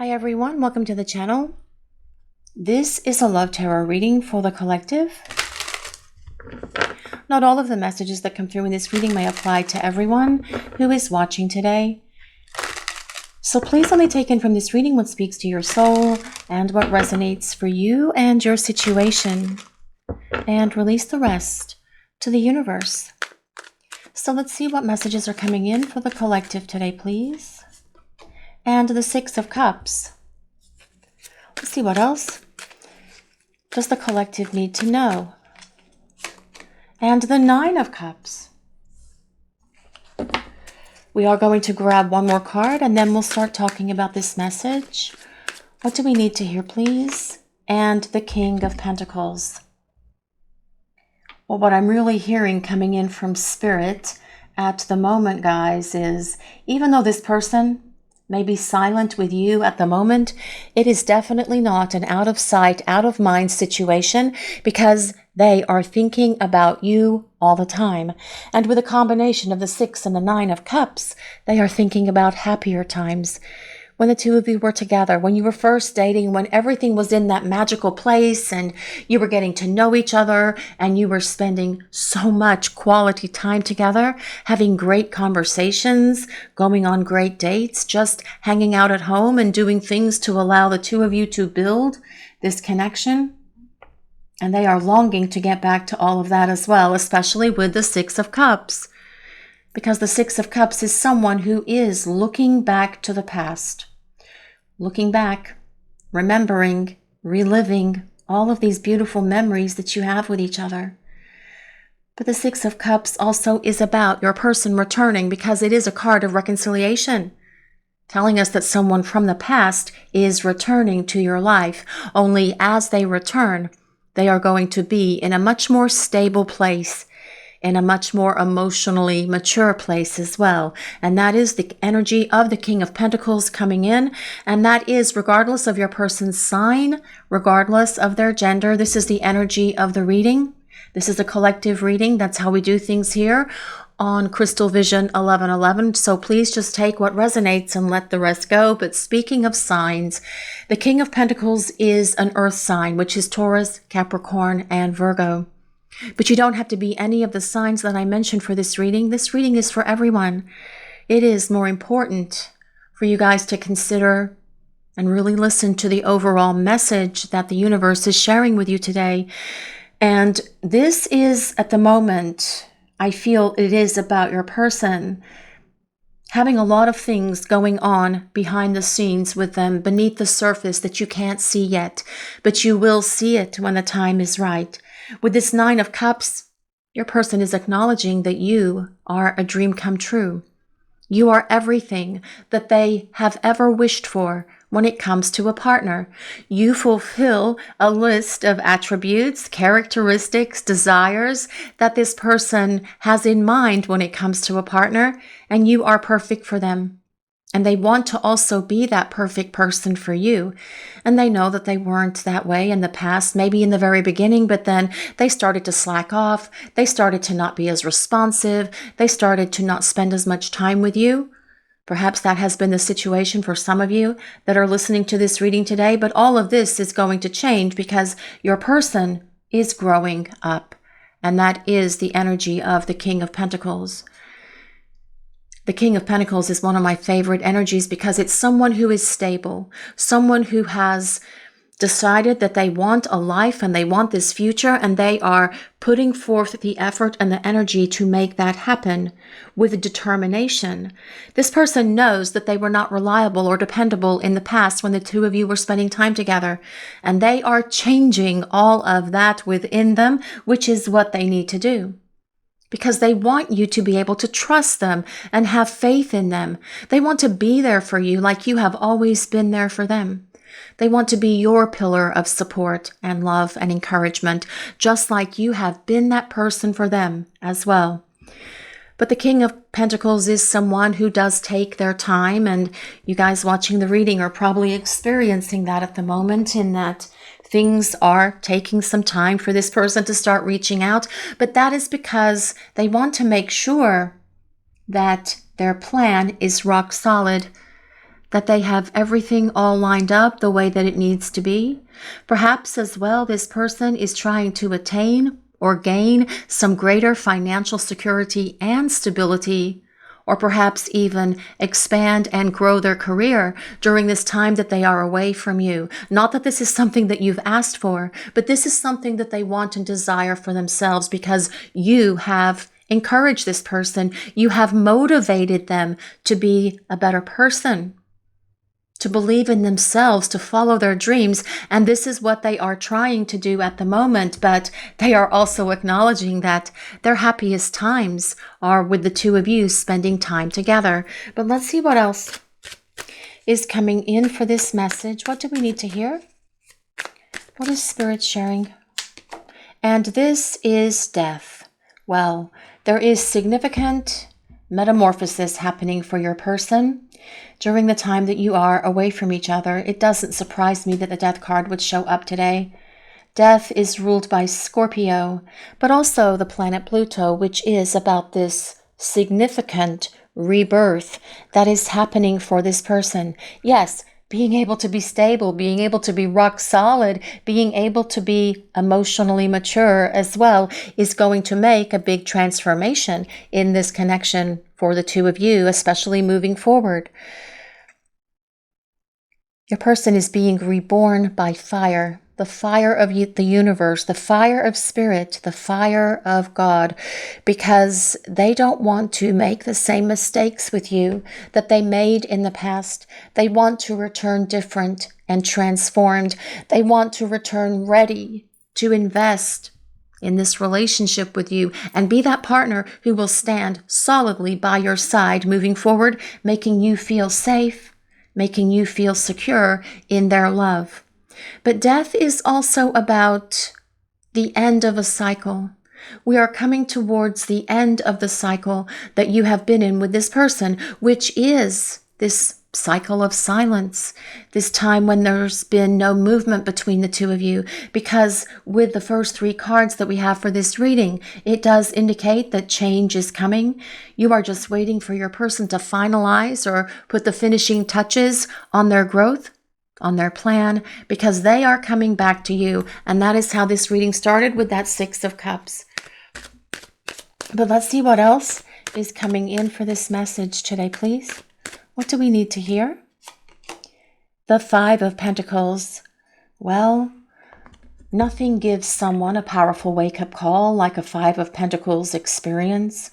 Hi everyone, welcome to the channel. This is a love tarot reading for the collective. Not all of the messages that come through in this reading may apply to everyone who is watching today. So please only take in from this reading what speaks to your soul and what resonates for you and your situation, and release the rest to the universe. So let's see what messages are coming in for the collective today, please. And the Six of Cups. Let's see what else does the collective need to know. And the Nine of Cups. We are going to grab one more card and then we'll start talking about this message. What do we need to hear, please? And the King of Pentacles. Well, what I'm really hearing coming in from Spirit at the moment, guys, is even though this person may be silent with you at the moment, it is definitely not an out of sight, out of mind situation, because they are thinking about you all the time. And with a combination of the Six and the Nine of Cups, they are thinking about happier times. When the two of you were together, when you were first dating, when everything was in that magical place and you were getting to know each other and you were spending so much quality time together, having great conversations, going on great dates, just hanging out at home and doing things to allow the two of you to build this connection. And they are longing to get back to all of that as well, especially with the Six of Cups. Because the Six of Cups is someone who is looking back to the past. Looking back, remembering, reliving all of these beautiful memories that you have with each other. But the Six of Cups also is about your person returning, because it is a card of reconciliation, telling us that someone from the past is returning to your life. Only as they return, they are going to be in a much more stable place, in a much more emotionally mature place as well. And that is the energy of the King of Pentacles coming in. And that is regardless of your person's sign, regardless of their gender. This is the energy of the reading. This is a collective reading. That's how we do things here on Crystal Vision 1111. So please just take what resonates and let the rest go. But speaking of signs, the King of Pentacles is an earth sign, which is Taurus, Capricorn, and Virgo. But you don't have to be any of the signs that I mentioned for this reading. This reading is for everyone. It is more important for you guys to consider and really listen to the overall message that the universe is sharing with you today. And this is, at the moment, I feel it is about your person having a lot of things going on behind the scenes with them, beneath the surface that you can't see yet, but you will see it when the time is right. With this Nine of Cups, your person is acknowledging that you are a dream come true. You are everything that they have ever wished for when it comes to a partner. You fulfill a list of attributes, characteristics, desires that this person has in mind when it comes to a partner, and you are perfect for them. And they want to also be that perfect person for you. And they know that they weren't that way in the past, maybe in the very beginning, but then they started to slack off. They started to not be as responsive. They started to not spend as much time with you. Perhaps that has been the situation for some of you that are listening to this reading today, but all of this is going to change because your person is growing up. And that is the energy of the King of Pentacles. The King of Pentacles is one of my favorite energies because it's someone who is stable, someone who has decided that they want a life and they want this future, and they are putting forth the effort and the energy to make that happen with determination. This person knows that they were not reliable or dependable in the past when the two of you were spending time together, and they are changing all of that within them, which is what they need to do. Because they want you to be able to trust them and have faith in them. They want to be there for you like you have always been there for them. They want to be your pillar of support and love and encouragement, just like you have been that person for them as well. But the King of Pentacles is someone who does take their time, and you guys watching the reading are probably experiencing that at the moment, in that things are taking some time for this person to start reaching out, but that is because they want to make sure that their plan is rock solid. that they have everything all lined up the way that it needs to be. Perhaps as well, this person is trying to attain or gain some greater financial security and stability, or perhaps even expand and grow their career during this time that they are away from you. Not that this is something that you've asked for, but this is something that they want and desire for themselves because you have encouraged this person. You have motivated them to be a better person, to believe in themselves, to follow their dreams. And this is what they are trying to do at the moment. But they are also acknowledging that their happiest times are with the two of you spending time together. But let's see what else is coming in for this message. What do we need to hear? What is Spirit sharing? And this is death. Well, there is significant metamorphosis happening for your person during the time that you are away from each other. It doesn't surprise me that the Death card would show up today. Death is ruled by Scorpio, but also the planet Pluto, which is about this significant rebirth that is happening for this person. Yes, being able to be stable, being able to be rock solid, being able to be emotionally mature as well is going to make a big transformation in this connection for the two of you, especially moving forward. Your person is being reborn by fire, the fire of the universe, the fire of spirit, the fire of God, because they don't want to make the same mistakes with you that they made in the past. They want to return different and transformed. They want to return ready to invest in this relationship with you and be that partner who will stand solidly by your side moving forward, making you feel safe, making you feel secure in their love. But death is also about the end of a cycle. We are coming towards the end of the cycle that you have been in with this person, which is this cycle of silence, this time when there's been no movement between the two of you, because with the first three cards that we have for this reading, it does indicate that change is coming. You are just waiting for your person to finalize or put the finishing touches on their growth, on their plan, because they are coming back to you. And that is how this reading started with that Six of Cups. But let's see what else is coming in for this message today, please. What do we need to hear? The Five of Pentacles. Well, nothing gives someone a powerful wake-up call like a Five of Pentacles experience.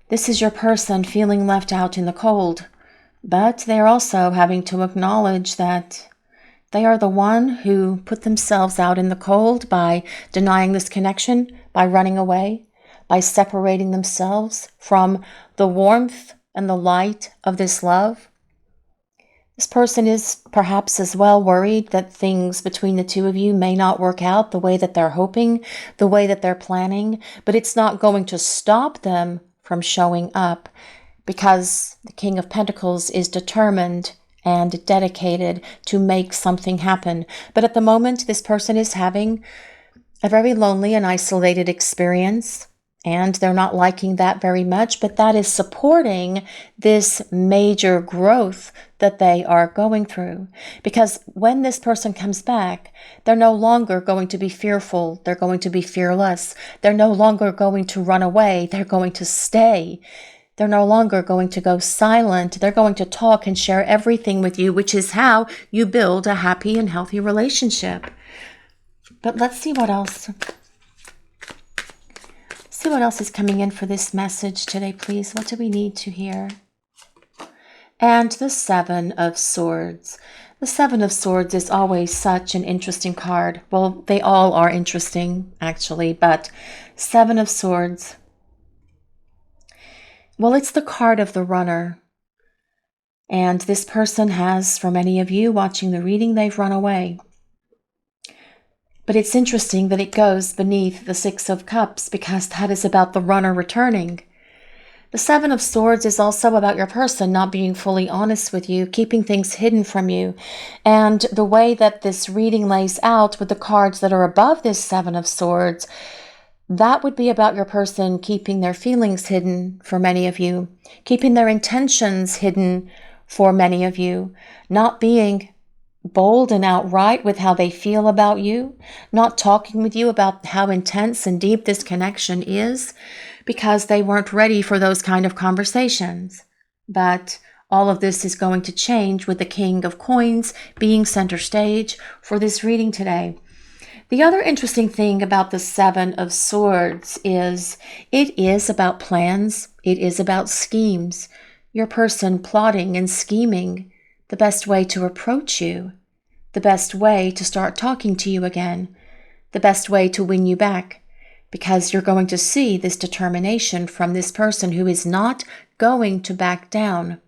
This is your person feeling left out in the cold, but they're also having to acknowledge that they are the one who put themselves out in the cold by denying this connection, by running away, by separating themselves from the warmth and the light of this love. This person is perhaps as well worried that things between the two of you may not work out the way that they're hoping, the way that they're planning, but it's not going to stop them from showing up because the King of Pentacles is determined and dedicated to make something happen. But at the moment, this person is having a very lonely and isolated experience, and they're not liking that very much, but that is supporting this major growth that they are going through. Because when this person comes back, they're no longer going to be fearful. They're going to be fearless. They're no longer going to run away. They're going to stay. They're no longer going to go silent. They're going to talk and share everything with you, which is how you build a happy and healthy relationship. But let's see what else. See what else is coming in for this message today, please. What do we need to hear? And the Seven of Swords. The Seven of Swords is always such an interesting card. Well, they all are interesting, actually, but Seven of Swords. Well, it's the card of the runner. And this person has, for many of you watching the reading, they've run away. But it's interesting that it goes beneath the Six of Cups because that is about the runner returning. The Seven of Swords is also about your person not being fully honest with you, keeping things hidden from you. And the way that this reading lays out with the cards that are above this Seven of Swords, that would be about your person keeping their feelings hidden for many of you, keeping their intentions hidden for many of you, not being bold and outright with how they feel about you, not talking with you about how intense and deep this connection is, because they weren't ready for those kind of conversations. But all of this is going to change with the King of Coins being center stage for this reading today. The other interesting thing about the Seven of Swords is it is about plans. It is about schemes. Your person plotting and scheming the best way to approach you, the best way to start talking to you again, the best way to win you back, because you're going to see this determination from this person who is not going to back down.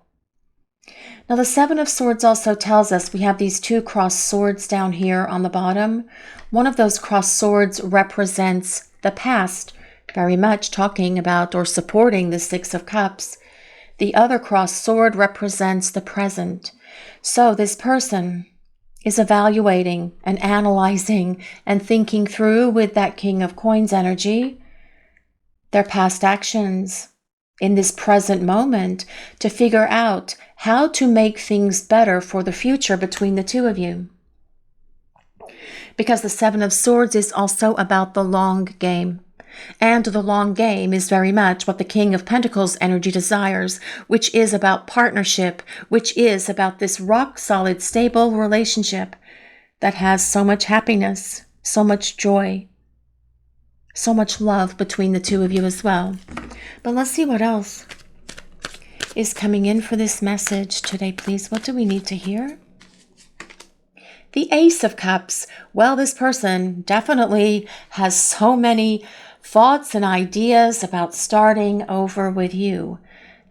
Now, the Seven of Swords also tells us we have these two crossed swords down here on the bottom. One of those crossed swords represents the past, very much talking about or supporting the Six of Cups. The other crossed sword represents the present. So this person is evaluating and analyzing and thinking through with that King of Coins energy their past actions in this present moment to figure out how to make things better for the future between the two of you. Because the Seven of Swords is also about the long game. And the long game is very much what the King of Pentacles energy desires, which is about partnership, which is about this rock-solid, stable relationship that has so much happiness, so much joy, so much love between the two of you as well. But let's see what else is coming in for this message today, please. What do we need to hear? The Ace of Cups. Well, this person definitely has so many thoughts and ideas about starting over with you.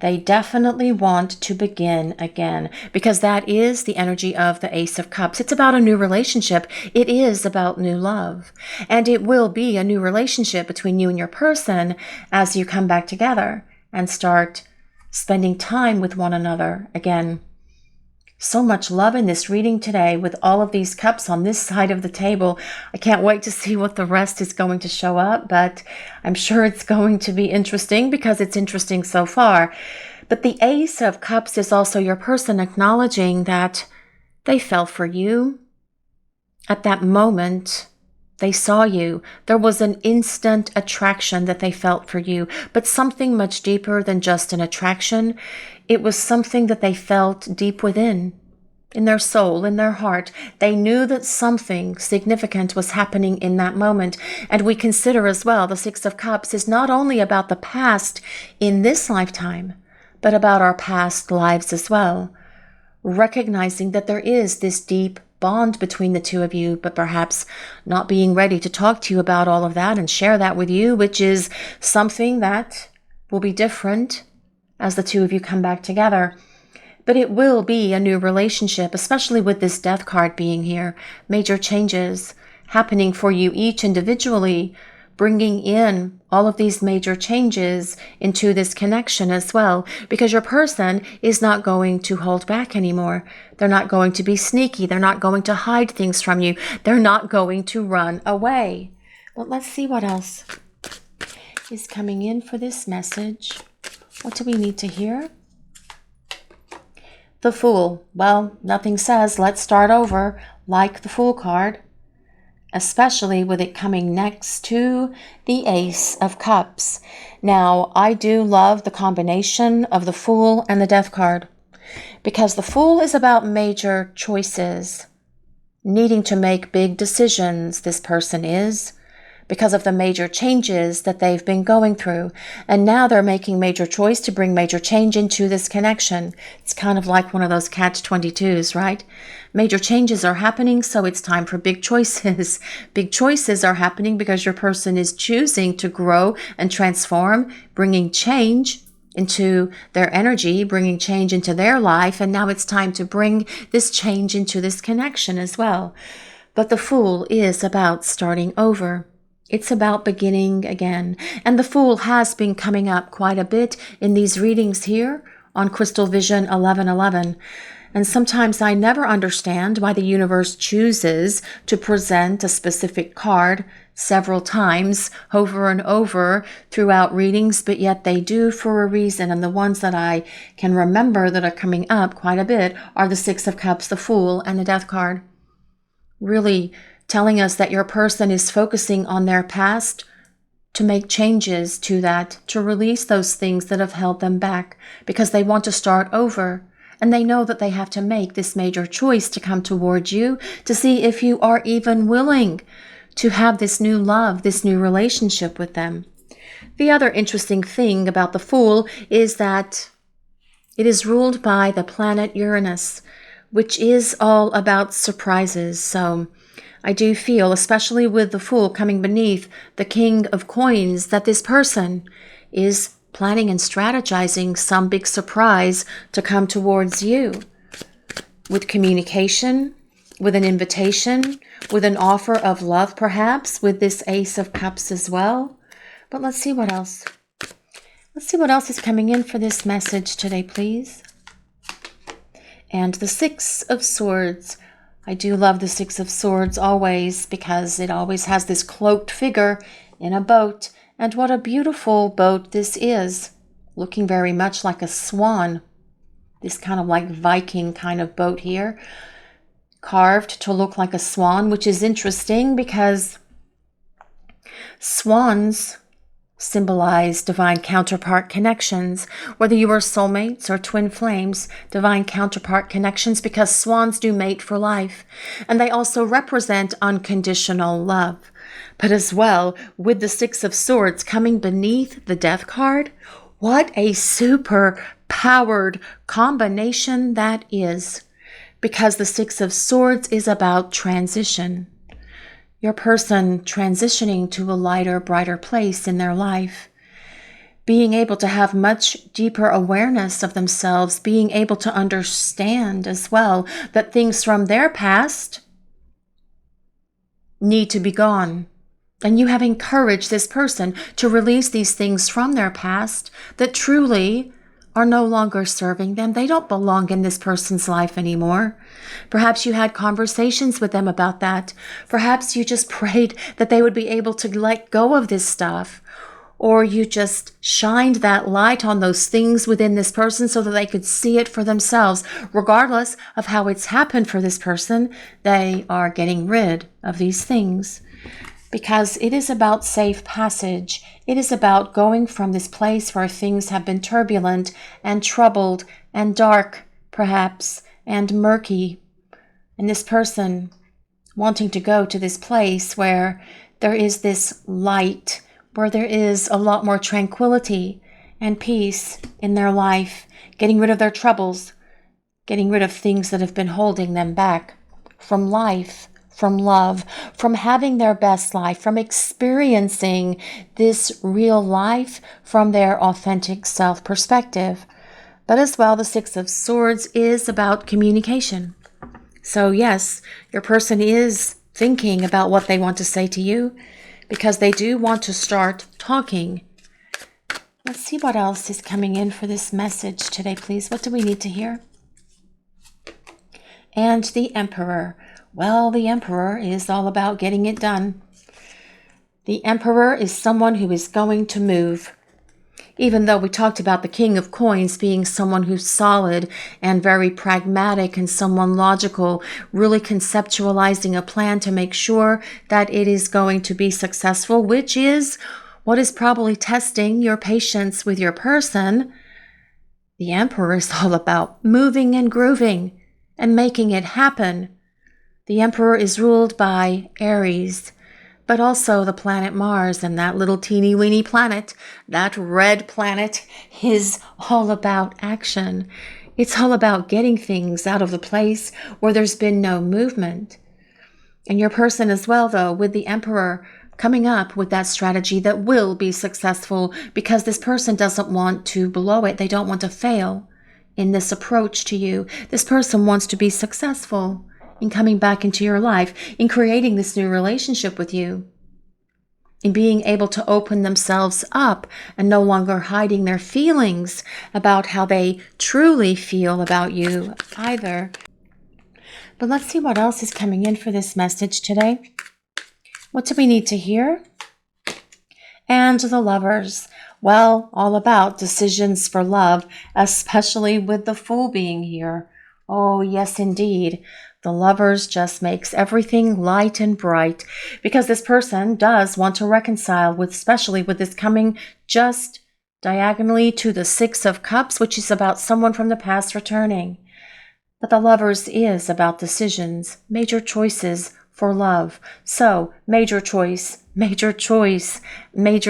They definitely want to begin again because that is the energy of the Ace of Cups. It's about a new relationship. It is about new love. And it will be a new relationship between you and your person as you come back together and start spending time with one another again. So much love in this reading today with all of these cups on this side of the table. I can't wait to see what the rest is going to show up, but I'm sure it's going to be interesting because it's interesting so far. But the Ace of Cups is also your person acknowledging that they fell for you. At that moment, they saw you. There was an instant attraction that they felt for you, but something much deeper than just an attraction. It was something that they felt deep within, in their soul, in their heart. They knew that something significant was happening in that moment. And we consider as well the Six of Cups is not only about the past in this lifetime, but about our past lives as well. Recognizing that there is this deep bond between the two of you, but perhaps not being ready to talk to you about all of that and share that with you, which is something that will be different as the two of you come back together. But it will be a new relationship, especially with this Death card being here. Major changes happening for you each individually, bringing in all of these major changes into this connection as well, because your person is not going to hold back anymore. They're not going to be sneaky. They're not going to hide things from you. They're not going to run away. But let's see what else is coming in for this message. What do we need to hear? The Fool. Well, nothing says let's start over like the Fool card, especially with it coming next to the Ace of Cups. Now, I do love the combination of the Fool and the Death card because the Fool is about major choices, needing to make big decisions. This person is, because of the major changes that they've been going through. And now they're making major choice to bring major change into this connection. It's kind of like one of those catch-22s, right? Major changes are happening, so it's time for big choices. Big choices are happening because your person is choosing to grow and transform, bringing change into their energy, bringing change into their life. And now it's time to bring this change into this connection as well. But the Fool is about starting over. It's about beginning again. And the Fool has been coming up quite a bit in these readings here on Crystal Vision 1111. And sometimes I never understand why the universe chooses to present a specific card several times over and over throughout readings, but yet they do for a reason. And the ones that I can remember that are coming up quite a bit are the Six of Cups, the Fool, and the Death card. Really telling us that your person is focusing on their past to make changes to that, to release those things that have held them back because they want to start over. And they know that they have to make this major choice to come towards you to see if you are even willing to have this new love, this new relationship with them. The other interesting thing about the Fool is that it is ruled by the planet Uranus, which is all about surprises. So I do feel, especially with the Fool coming beneath the King of Coins, that this person is planning and strategizing some big surprise to come towards you with communication, with an invitation, with an offer of love, perhaps, with this Ace of Cups as well. But let's see what else. Let's see what else is coming in for this message today, please. And the Six of Swords. I do love the Six of Swords always because it always has this cloaked figure in a boat. And what a beautiful boat this is, looking very much like a swan. This kind of like Viking kind of boat here, carved to look like a swan, which is interesting because swans symbolize divine counterpart connections, whether you are soulmates or twin flames, divine counterpart connections, because swans do mate for life. And they also represent unconditional love. But as well, with the Six of Swords coming beneath the Death card, what a super powered combination that is. Because the Six of Swords is about transition. Your person transitioning to a lighter, brighter place in their life. Being able to have much deeper awareness of themselves. Being able to understand as well that things from their past need to be gone. And you have encouraged this person to release these things from their past that truly are no longer serving them. They don't belong in this person's life anymore. Perhaps you had conversations with them about that. Perhaps you just prayed that they would be able to let go of this stuff. Or you just shined that light on those things within this person so that they could see it for themselves. Regardless of how it's happened for this person, they are getting rid of these things. Because it is about safe passage. It is about going from this place where things have been turbulent and troubled and dark, perhaps, and murky. And this person wanting to go to this place where there is this light, where there is a lot more tranquility and peace in their life, getting rid of their troubles, getting rid of things that have been holding them back from life, from love, from having their best life, from experiencing this real life from their authentic self perspective. But as well, the Six of Swords is about communication. So yes, your person is thinking about what they want to say to you because they do want to start talking. Let's see what else is coming in for this message today, please. What do we need to hear? And the Emperor. Well, the Emperor is all about getting it done. The Emperor is someone who is going to move. Even though we talked about the King of Coins being someone who's solid and very pragmatic and someone logical, really conceptualizing a plan to make sure that it is going to be successful, which is what is probably testing your patience with your person. The Emperor is all about moving and grooving and making it happen. The Emperor is ruled by Aries, but also the planet Mars, and that little teeny weeny planet, that red planet, is all about action. It's all about getting things out of the place where there's been no movement. And your person as well, though, with the Emperor coming up with that strategy that will be successful because this person doesn't want to blow it. They don't want to fail in this approach to you. This person wants to be successful in coming back into your life, in creating this new relationship with you. in being able to open themselves up and no longer hiding their feelings about how they truly feel about you either. But let's see what else is coming in for this message today. What do we need to hear? And the Lovers. Well, all about decisions for love, especially with the Fool being here. Oh, yes, indeed. The Lovers just makes everything light and bright because this person does want to reconcile with, especially with this coming just diagonally to the Six of Cups, which is about someone from the past returning. But the Lovers is about decisions, major choices for love. So, major choice, major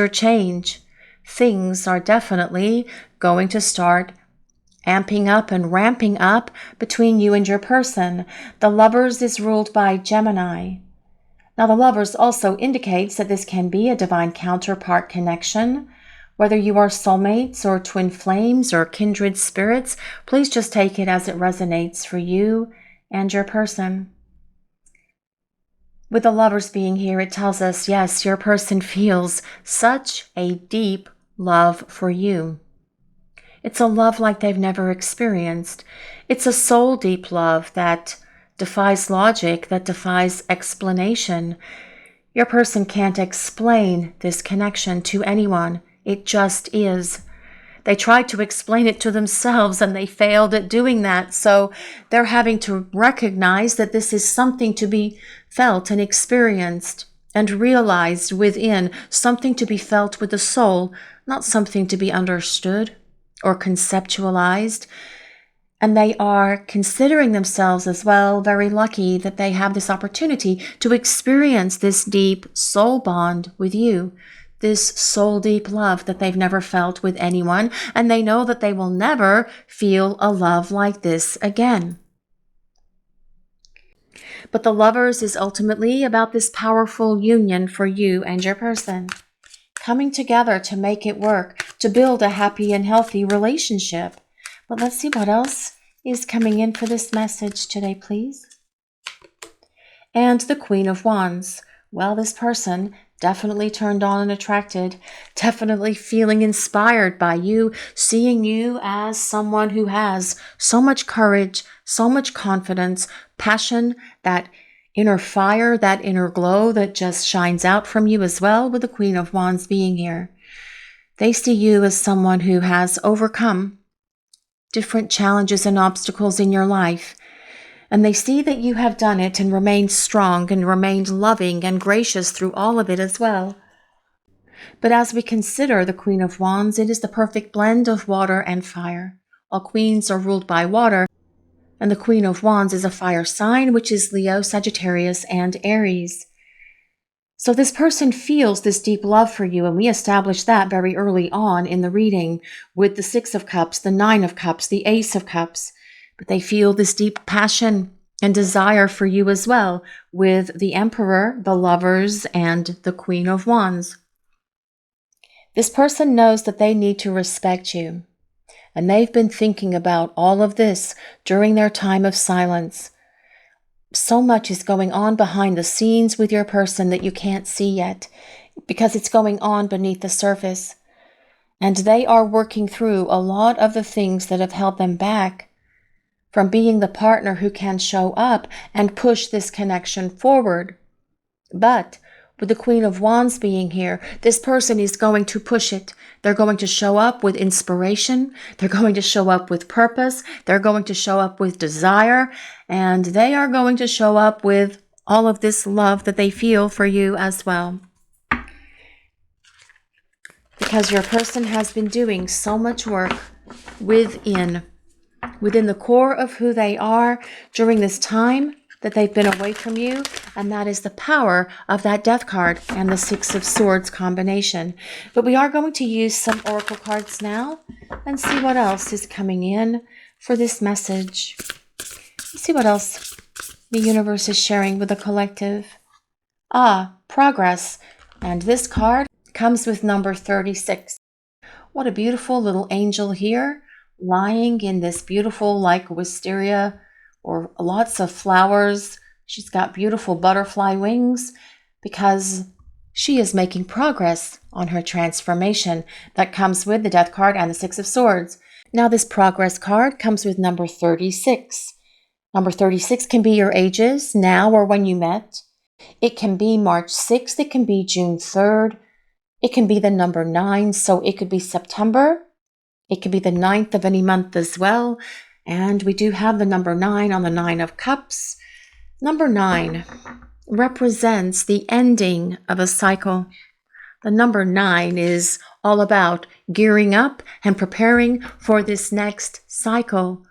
change. Things are definitely going to start amping up and ramping up between you and your person. The Lovers is ruled by Gemini. Now, the Lovers also indicates that this can be a divine counterpart connection. Whether you are soulmates or twin flames or kindred spirits, please just take it as it resonates for you and your person. With the Lovers being here, it tells us, yes, your person feels such a deep love for you. It's a love like they've never experienced. It's a soul deep love that defies logic, that defies explanation. Your person can't explain this connection to anyone. It just is. They tried to explain it to themselves and they failed at doing that. So they're having to recognize that this is something to be felt and experienced and realized within, something to be felt with the soul, not something to be understood or conceptualized. And they are considering themselves as well very lucky that they have this opportunity to experience this deep soul bond with you, this soul deep love that they've never felt with anyone, and they know that they will never feel a love like this again. But the Lovers is ultimately about this powerful union for you and your person, coming together to make it work, to build a happy and healthy relationship. But let's see what else is coming in for this message today, please. And the Queen of Wands. Well, this person definitely turned on and attracted, definitely feeling inspired by you, seeing you as someone who has so much courage, so much confidence, passion, that inner fire, that inner glow that just shines out from you as well, with the Queen of Wands being here. They see you as someone who has overcome different challenges and obstacles in your life. And they see that you have done it and remained strong and remained loving and gracious through all of it as well. But as we consider the Queen of Wands, it is the perfect blend of water and fire. All queens are ruled by water, and the Queen of Wands is a fire sign, which is Leo, Sagittarius, and Aries. So this person feels this deep love for you, and we established that very early on in the reading with the Six of Cups, the Nine of Cups, the Ace of Cups. But they feel this deep passion and desire for you as well with the Emperor, the Lovers, and the Queen of Wands. This person knows that they need to respect you, and they've been thinking about all of this during their time of silence. So much is going on behind the scenes with your person that you can't see yet, because it's going on beneath the surface. And they are working through a lot of the things that have held them back from being the partner who can show up and push this connection forward. But with the Queen of Wands being here, this person is going to push it. They're going to show up with inspiration. They're going to show up with purpose. They're going to show up with desire. And they are going to show up with all of this love that they feel for you as well. Because your person has been doing so much work within the core of who they are during this time that they've been away from you, and that is the power of that Death card and the Six of Swords combination. But we are going to use some oracle cards now and see what else is coming in for this message. Let's see what else the universe is sharing with the collective. Progress. And this card comes with number 36. What a beautiful little angel here, lying in this beautiful, like wisteria or lots of flowers. She's got beautiful butterfly wings because She is making progress on her transformation that comes with the Death card and the Six of Swords. Now, this progress card comes with number 36. Number 36 can be your ages, now or when you met. It can be March 6th. It can be June 3rd. It can be the number 9, so it could be September. It could be the 9th of any month as well. And we do have the number 9 on the 9 of Cups. Number 9 represents the ending of a cycle. The number 9 is all about gearing up and preparing for this next cycle.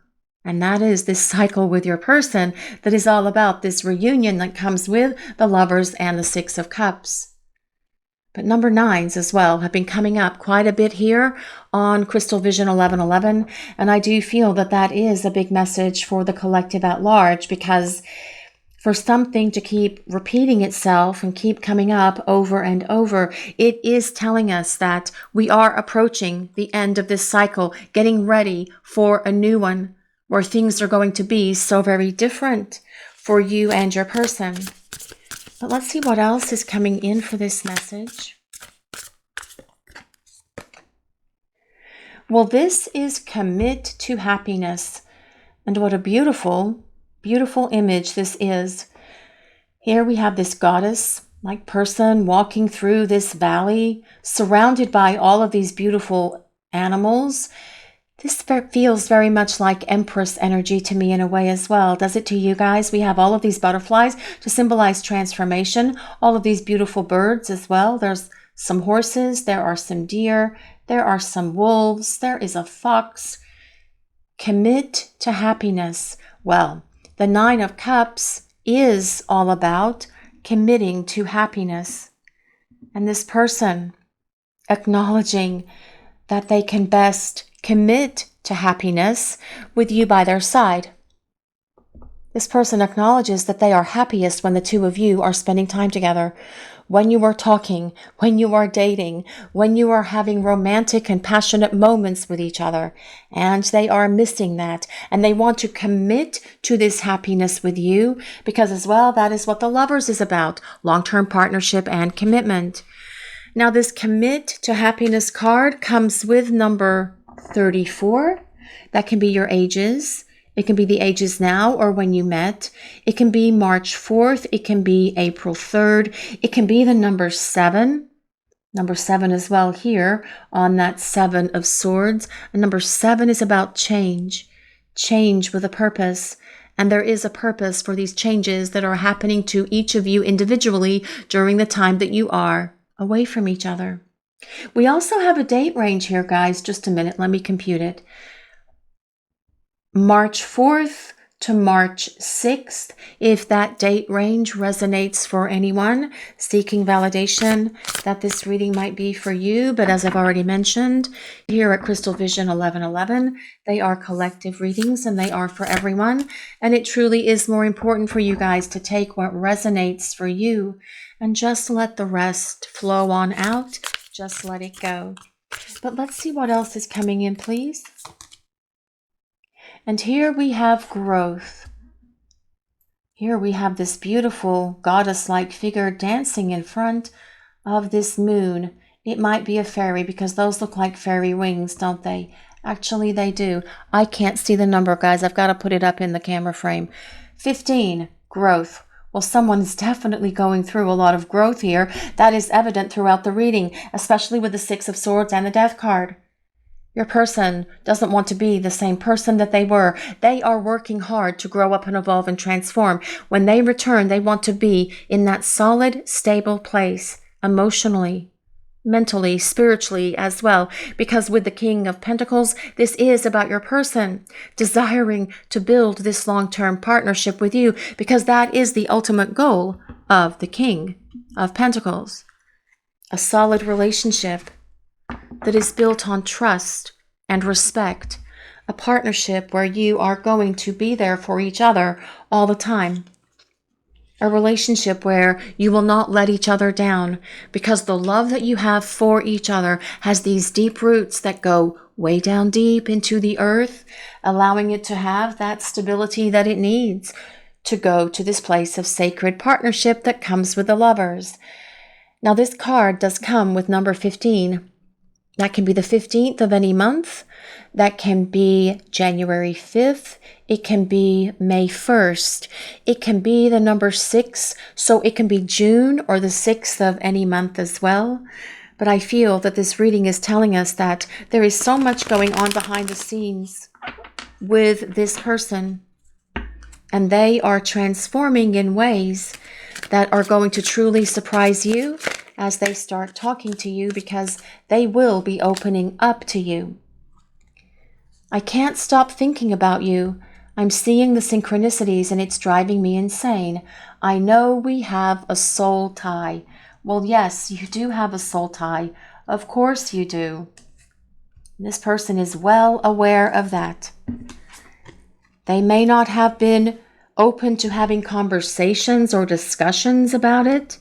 And that is this cycle with your person that is all about this reunion that comes with the Lovers and the Six of Cups. But number 9s as well have been coming up quite a bit here on Crystal Vision 1111. And I do feel that that is a big message for the collective at large, because for something to keep repeating itself and keep coming up over and over, it is telling us that we are approaching the end of this cycle, getting ready for a new one where things are going to be so very different for you and your person. But let's see what else is coming in for this message. Well, this is commit to happiness. And what a beautiful, beautiful image this is. Here we have this goddess-like person walking through this valley, surrounded by all of these beautiful animals. This feels very much like Empress energy to me in a way as well. Does it to you guys? We have all of these butterflies to symbolize transformation, all of these beautiful birds as well. There's some horses, there are some deer, there are some wolves, there is a fox. Commit to happiness. Well, the 9 of Cups is all about committing to happiness. And this person acknowledging that they can best commit to happiness with you by their side. This person acknowledges that they are happiest when the two of you are spending time together, when you are talking, when you are dating, when you are having romantic and passionate moments with each other. And they are missing that. And they want to commit to this happiness with you because as well, that is what the Lovers is about, long-term partnership and commitment. Now, this commit to happiness card comes with number 34. That can be your ages. It can be the ages now or when you met. It can be March 4th. It can be April 3rd. It can be the number 7. Number 7 as well here on that 7 of Swords. And number 7 is about change. Change with a purpose. And there is a purpose for these changes that are happening to each of you individually during the time that you are away from each other. We also have a date range here, guys. Just a minute. Let me compute it. March 4th to March 6th. If that date range resonates for anyone seeking validation that this reading might be for you. But as I've already mentioned, here at Crystal Vision 1111, they are collective readings and they are for everyone. And it truly is more important for you guys to take what resonates for you and just let the rest flow on out. Just let it go. But let's see what else is coming in, please. And here we have growth. Here we have this beautiful goddess-like figure dancing in front of this moon. It might be a fairy because those look like fairy wings, don't they? Actually, they do. I can't see the number, guys. I've got to put it up in the camera frame. 15, growth. Well, someone's definitely going through a lot of growth here. That is evident throughout the reading, especially with the Six of Swords and the Death card. Your person doesn't want to be the same person that they were. They are working hard to grow up and evolve and transform. When they return, they want to be in that solid, stable place, emotionally, mentally, spiritually as well. Because with the King of Pentacles, this is about your person desiring to build this long-term partnership with you, because that is the ultimate goal of the King of Pentacles. A solid relationship that is built on trust and respect, a partnership where you are going to be there for each other all the time, a relationship where you will not let each other down, because the love that you have for each other has these deep roots that go way down deep into the earth, allowing it to have that stability that it needs to go to this place of sacred partnership that comes with the Lovers. Now, this card does come with number 15. That can be the 15th of any month. That can be January 5th. It can be May 1st. It can be the number 6. So it can be June or the 6th of any month as well. But I feel that this reading is telling us that there is so much going on behind the scenes with this person. And they are transforming in ways that are going to truly surprise you as they start talking to you, because they will be opening up to you. I can't stop thinking about you. I'm seeing the synchronicities and it's driving me insane. I know we have a soul tie. Well, yes, you do have a soul tie. Of course you do. This person is well aware of that. They may not have been open to having conversations or discussions about it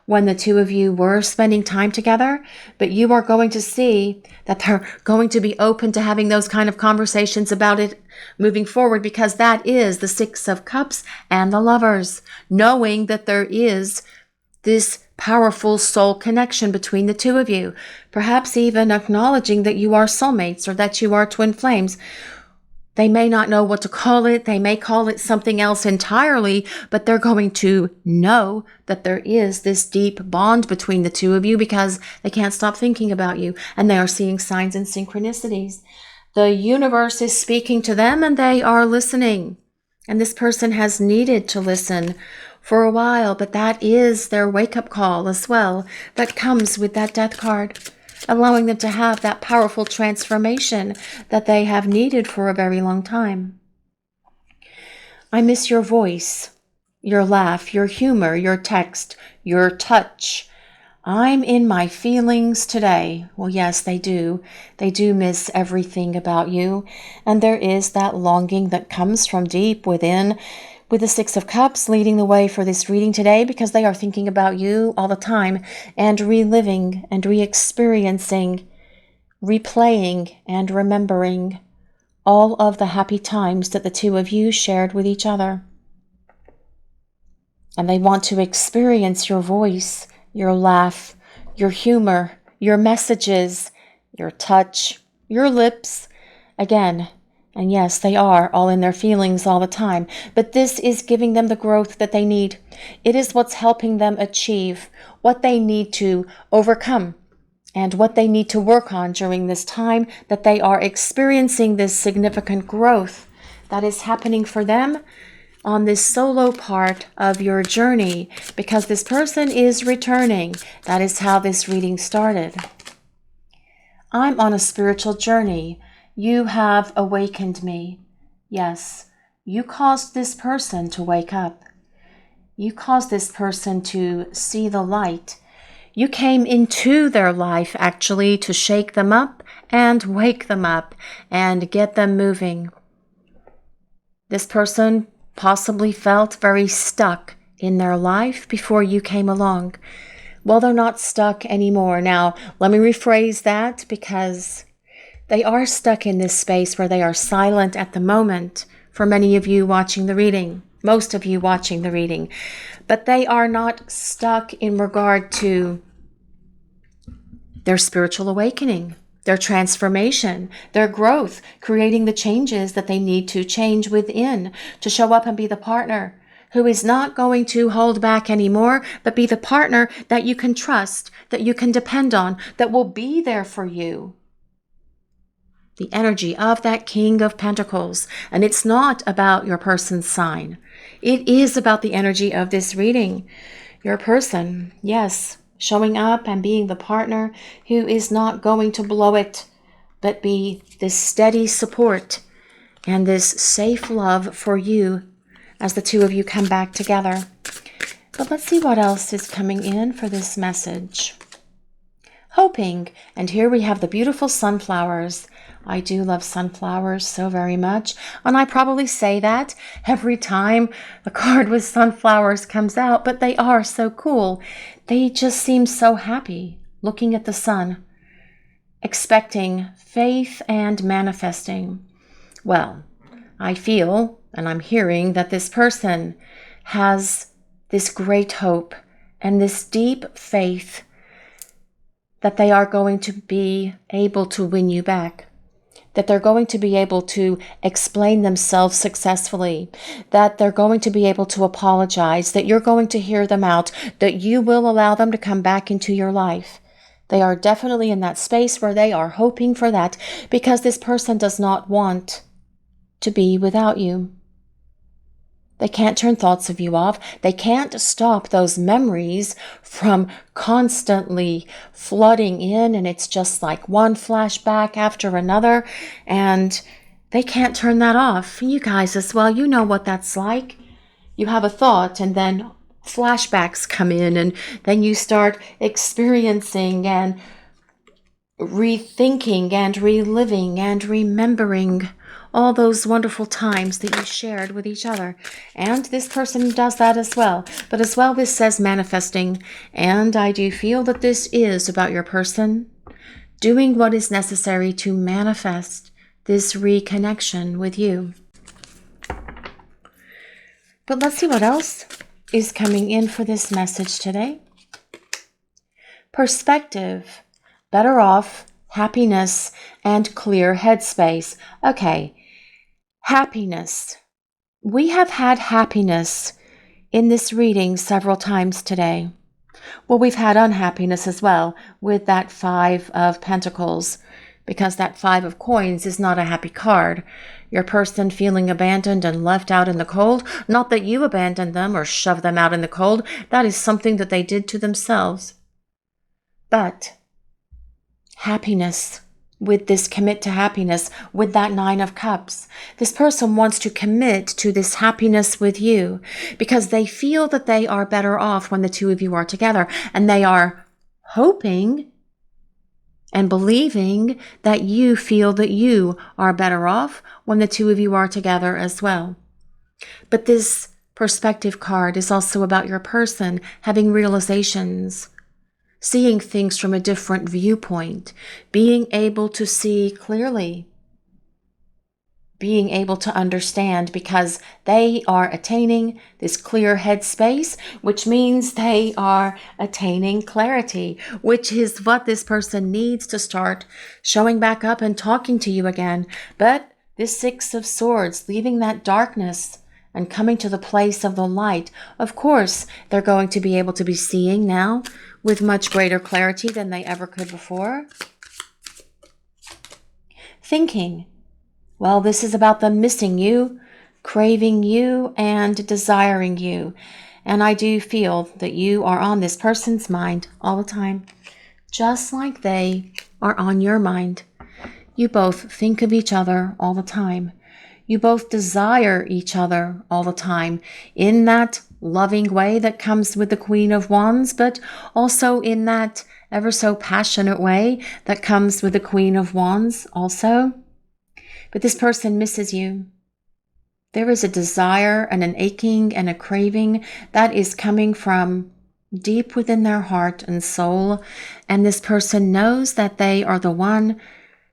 when the two of you were spending time together, but you are going to see that they're going to be open to having those kind of conversations about it moving forward, because that is the Six of Cups and the Lovers, knowing that there is this powerful soul connection between the two of you, perhaps even acknowledging that you are soulmates or that you are twin flames. They may not know what to call it. They may call it something else entirely, but they're going to know that there is this deep bond between the two of you because they can't stop thinking about you, and they are seeing signs and synchronicities. The universe is speaking to them and they are listening. And this person has needed to listen for a while, but that is their wake-up call as well. That comes with that Death card, allowing them to have that powerful transformation that they have needed for a very long time. I miss your voice, your laugh, your humor, your text, your touch. I'm in my feelings today. Well, yes, they do. They do miss everything about you. And there is that longing that comes from deep within, with the Six of Cups leading the way for this reading today, because they are thinking about you all the time and reliving and re-experiencing, replaying and remembering all of the happy times that the two of you shared with each other. And they want to experience your voice, your laugh, your humor, your messages, your touch, your lips again. And yes, they are all in their feelings all the time, but this is giving them the growth that they need. It is what's helping them achieve what they need to overcome and what they need to work on during this time that they are experiencing this significant growth that is happening for them on this solo part of your journey, because this person is returning. That is how this reading started. I'm on a spiritual journey. You have awakened me. Yes, you caused this person to wake up. You caused this person to see the light. You came into their life, actually, to shake them up and wake them up and get them moving. This person possibly felt very stuck in their life before you came along. Well, they're not stuck anymore. Now, let me rephrase that, because they are stuck in this space where they are silent at the moment for many of you watching the reading, most of you watching the reading. But they are not stuck in regard to their spiritual awakening, their transformation, their growth, creating the changes that they need to change within to show up and be the partner who is not going to hold back anymore, but be the partner that you can trust, that you can depend on, that will be there for you. The energy of that King of Pentacles. And it's not about your person's sign. It is about the energy of this reading. Your person, yes, showing up and being the partner who is not going to blow it, but be this steady support and this safe love for you as the two of you come back together. But let's see what else is coming in for this message. Hoping, and here we have the beautiful sunflowers. I do love sunflowers so very much, and I probably say that every time the card with sunflowers comes out, but they are so cool. They just seem so happy looking at the sun, expecting faith and manifesting. Well, I feel and I'm hearing that this person has this great hope and this deep faith that they are going to be able to win you back, that they're going to be able to explain themselves successfully, that they're going to be able to apologize, that you're going to hear them out, that you will allow them to come back into your life. They are definitely in that space where they are hoping for that, because this person does not want to be without you. They can't turn thoughts of you off. They can't stop those memories from constantly flooding in, and it's just like one flashback after another, and they can't turn that off. You guys as well, you know what that's like. You have a thought, and then flashbacks come in, and then you start experiencing and rethinking and reliving and remembering all those wonderful times that you shared with each other. And this person does that as well. But as well, this says manifesting. And I do feel that this is about your person doing what is necessary to manifest this reconnection with you. But let's see what else is coming in for this message today. Perspective, better off, happiness, and clear headspace. Okay. Happiness. We have had happiness in this reading several times today. Well, we've had unhappiness as well with that 5 of Pentacles, because that 5 of Coins is not a happy card. Your person feeling abandoned and left out in the cold. Not that you abandoned them or shoved them out in the cold. That is something that they did to themselves. But happiness. With this commit to happiness, with that 9 of Cups. This person wants to commit to this happiness with you because they feel that they are better off when the two of you are together. And they are hoping and believing that you feel that you are better off when the two of you are together as well. But this perspective card is also about your person having realizations, seeing things from a different viewpoint, being able to see clearly, being able to understand, because they are attaining this clear headspace, which means they are attaining clarity, which is what this person needs to start showing back up and talking to you again. But this 6 of Swords, leaving that darkness and coming to the place of the light, of course, they're going to be able to be seeing now with much greater clarity than they ever could before. Thinking, well, this is about them missing you, craving you, and desiring you. And I do feel that you are on this person's mind all the time, just like they are on your mind. You both think of each other all the time. You both desire each other all the time in that loving way that comes with the Queen of Wands, but also in that ever so passionate way that comes with the Queen of Wands also. But this person misses you. There is a desire and an aching and a craving that is coming from deep within their heart and soul, and this person knows that they are the one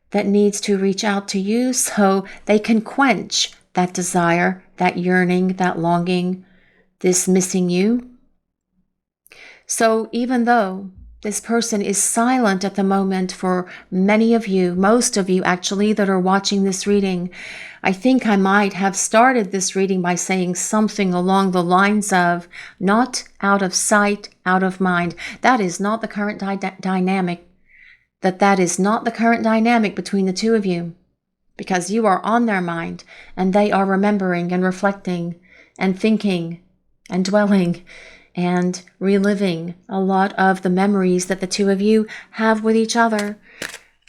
that needs to reach out to you so they can quench that desire, that yearning, that longing, this missing you. So even though this person is silent at the moment for many of you, most of you actually that are watching this reading, I think I might have started this reading by saying something along the lines of not out of sight, out of mind. That is not the current dynamic. That is not the current dynamic between the two of you, because you are on their mind and they are remembering and reflecting and thinking and dwelling and reliving a lot of the memories that the two of you have with each other,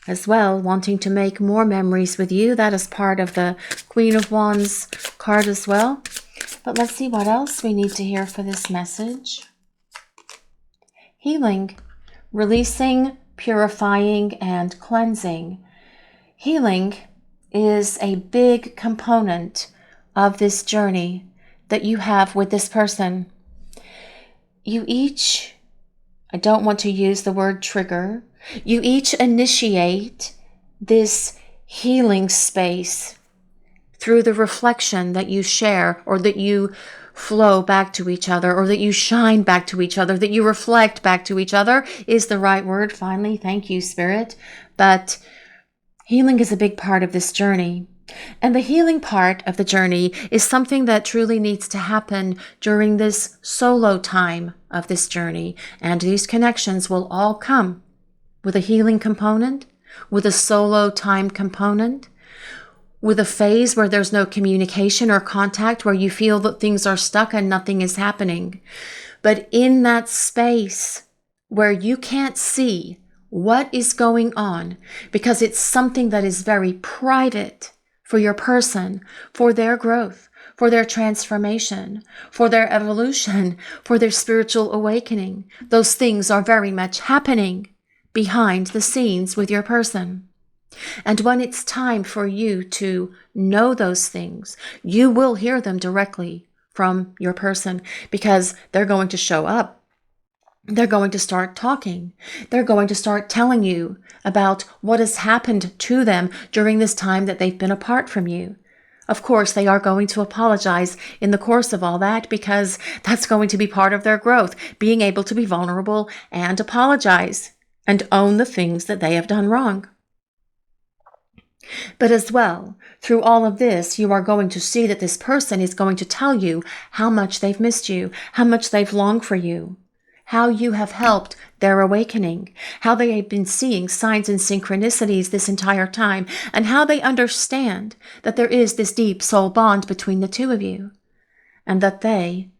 as well, wanting to make more memories with you. That is part of the Queen of Wands card as well. But let's see what else we need to hear for this message. Healing, releasing, purifying, and cleansing. Healing is a big component of this journey that you have with this person. You each, I don't want to use the word trigger, you each initiate this healing space through the reflection that you share, or that you flow back to each other, or that you shine back to each other, that you reflect back to each other is the right word. Finally, thank you, Spirit. But healing is a big part of this journey. And the healing part of the journey is something that truly needs to happen during this solo time of this journey. And these connections will all come with a healing component, with a solo time component, with a phase where there's no communication or contact, where you feel that things are stuck and nothing is happening. But in that space where you can't see what is going on, because it's something that is very private for your person, for their growth, for their transformation, for their evolution, for their spiritual awakening, those things are very much happening behind the scenes with your person. And when it's time for you to know those things, you will hear them directly from your person, because they're going to show up. They're going to start talking. They're going to start telling you about what has happened to them during this time that they've been apart from you. Of course, they are going to apologize in the course of all that, because that's going to be part of their growth, being able to be vulnerable and apologize and own the things that they have done wrong. But as well, through all of this, you are going to see that this person is going to tell you how much they've missed you, how much they've longed for you, how you have helped their awakening, how they have been seeing signs and synchronicities this entire time, and how they understand that there is this deep soul bond between the two of you, and that they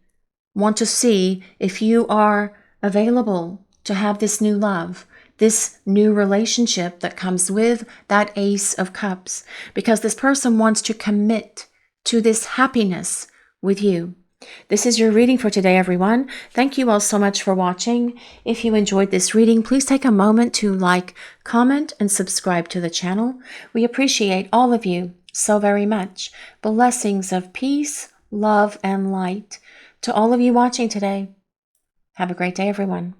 want to see if you are available to have this new love, this new relationship that comes with that Ace of Cups, because this person wants to commit to this happiness with you. This is your reading for today, everyone. Thank you all so much for watching. If you enjoyed this reading, please take a moment to like, comment, and subscribe to the channel. We appreciate all of you so very much. Blessings of peace, love, and light to all of you watching today. Have a great day, everyone.